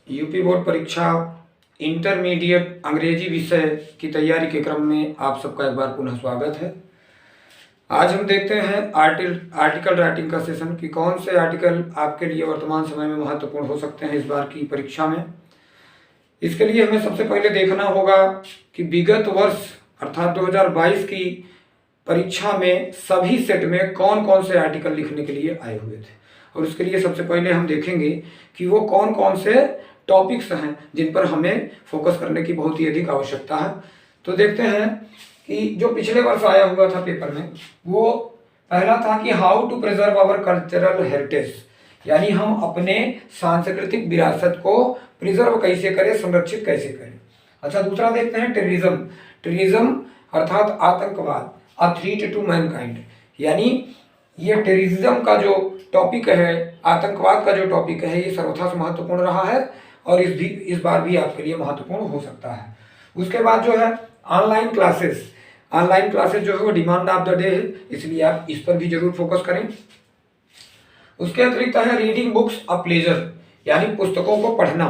UP board परीक्षा intermediate अंग्रेजी विषय की तैयारी के क्रम में आप सबका एक बार पुनः स्वागत है। आज हम देखते हैं आर्टिकल राइटिंग का सेशन कि कौन से आर्टिकल आपके लिए वर्तमान समय में महत्वपूर्ण हो सकते हैं इस बार की परीक्षा में। इसके लिए हमें सबसे पहले देखना होगा कि विगत वर्ष अर्थात 2022 की परीक्षा में सभी सेट में कौन कौन से आर्टिकल लिखने के लिए आए हुए थे, और उसके लिए सबसे पहले हम देखेंगे कि वो कौन कौन से टॉपिक्स हैं जिन पर हमें फोकस करने की बहुत ही अधिक आवश्यकता है। तो देखते हैं कि जो पिछले वर्ष आया हुआ था पेपर में, वो पहला था कि how to preserve our cultural heritage, यानी हम अपने सांस्कृतिक विरासत को प्रिजर्व कैसे करें, संरक्षित कैसे करें। अच्छा, दूसरा देखते हैं टेररिज्म अर्थात आतंकवाद, अ थ्रेट टू मैनकाइंड, यानी ये टेररिज्म का जो टॉपिक है, आतंकवाद का जो टॉपिक है, ये सर्वथा महत्वपूर्ण रहा है और इस बार भी आपके लिए महत्वपूर्ण हो सकता है। उसके बाद जो है ऑनलाइन क्लासेस जो है वो डिमांड ऑफ द डे है, इसलिए आप इस पर भी जरूर फोकस करें। उसके अतिरिक्त है रीडिंग बुक्स अ प्लेजर, यानी पुस्तकों को पढ़ना।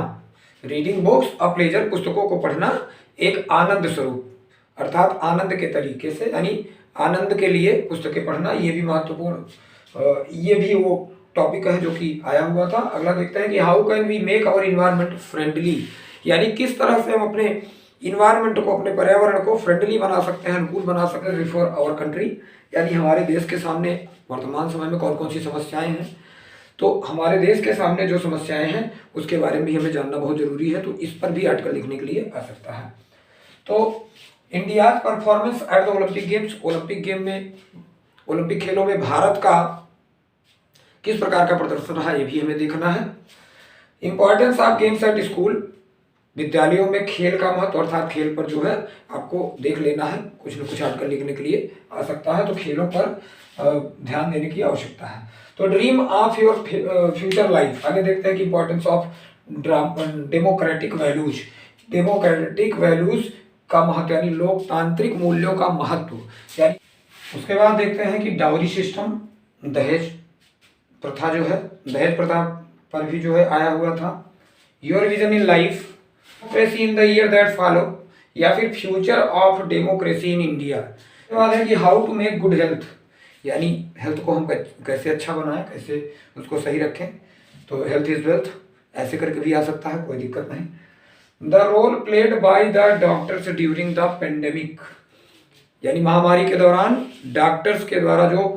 रीडिंग बुक्स अ प्लेजर, पुस्तकों को पढ़ना एक आनंद स्वरूप अर्थात आनंद के तरीके से, यानी आनंद के लिए पुस्तकें पढ़ना, ये भी महत्वपूर्ण, ये भी वो टॉपिक है जो कि आया हुआ था। अगला देखते हैं कि how can we make our environment friendly, यानी किस तरह से हम अपने इन्वायरमेंट को, अपने पर्यावरण को फ्रेंडली बना सकते हैं, अनुकूल बना सकते हैं फॉर आवर कंट्री, यानी हमारे देश के सामने वर्तमान समय में कौन कौन सी समस्याएं हैं। तो हमारे देश के सामने जो समस्याएं हैं उसके बारे में भी हमें जानना बहुत जरूरी है, तो इस पर भी आर्टिकल लिखने के लिए आ सकता है। तो India performance at the Olympic games, Olympic खेलों में भारत का किस प्रकार का प्रदर्शन रहा, ये भी हमें देखना है। Importance of games at school, विद्यालयों में खेल का महत्व अर्थात खेल पर जो है आपको देख लेना है, कुछ न कुछ आर्टिकल लिखने के लिए आ सकता है, तो खेलों पर ध्यान देने की आवश्यकता है। तो dream of your future life, आगे देखते हैं कि इंपॉर्टेंस ऑफ डेमोक्रेटिक वैल्यूज का महत्व, यानी लोकतांत्रिक मूल्यों का महत्व, यानी। उसके बाद देखते हैं कि डाउरी सिस्टम, दहेज प्रथा जो है, दहेज प्रथा पर भी जो है आया हुआ था। Your vision in life, democracy in the year that follow, या फिर future of democracy in India. उसके बाद है कि how to make good health, यानी हेल्थ को हम कैसे अच्छा बनाएं, कैसे उसको सही रखें, तो हेल्थ इज वेल्थ, ऐसे करके भी आ सकता है, कोई दिक्कत नहीं। The role played by the doctors during the pandemic, यानी महामारी के दौरान डॉक्टर्स के द्वारा जो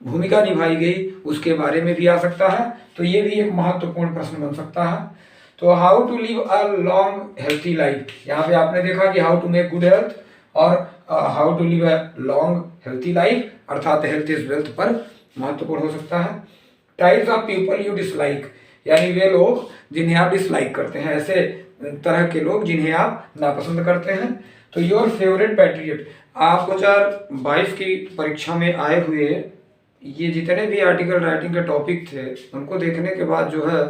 भूमिका निभाई गई उसके बारे में भी आ सकता है, तो ये भी एक महत्वपूर्ण प्रश्न बन सकता है। तो how to live a long healthy life, यहाँ पे आपने देखा कि how to make good health और how to live a long healthy life अर्थात हेल्थ इज वेल्थ पर महत्वपूर्ण हो सकता है। Types of people you dislike, यानी वे लोग जिन्हें आप डिसलाइक करते हैं, ऐसे तरह के लोग जिन्हें आप नापसंद करते हैं। तो योर फेवरेट पैट्रियट, आप 2022 की परीक्षा में आए हुए ये जितने भी आर्टिकल राइटिंग के टॉपिक थे, उनको देखने के बाद जो है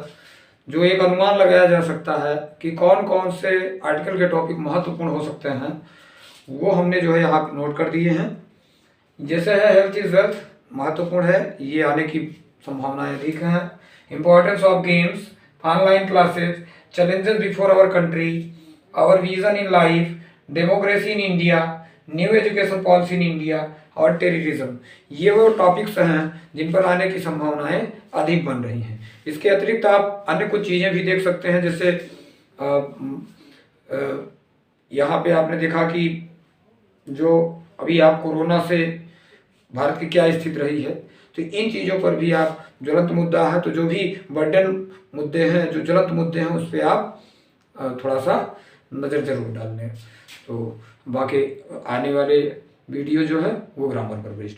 जो एक अनुमान लगाया जा सकता है कि कौन कौन से आर्टिकल के टॉपिक महत्वपूर्ण हो सकते हैं, वो हमने जो है यहाँ नोट कर दिए हैं। जैसे है हेल्थ इज वेल्थ, महत्वपूर्ण है, ये आने की संभावनाएं अधिक हैं। Importance of games, online classes, challenges before our country, our vision in life, democracy in India, new education policy in India और टेररिज्म, ये वो टॉपिक्स हैं जिन पर आने की संभावनाएं अधिक बन रही हैं। इसके अतिरिक्त आप अन्य कुछ चीज़ें भी देख सकते हैं, जैसे यहाँ पे आपने देखा कि जो अभी आप कोरोना से भारत की क्या स्थिति रही है, तो इन चीज़ों पर भी आप ज्वलंत मुद्दा है, तो जो भी बर्डन मुद्दे हैं, जो ज्वलंत मुद्दे हैं, उस पर आप थोड़ा सा नज़र जरूर डाल लें। तो बाकी आने वाले वीडियो जो है वो ग्रामर पर बेस्ड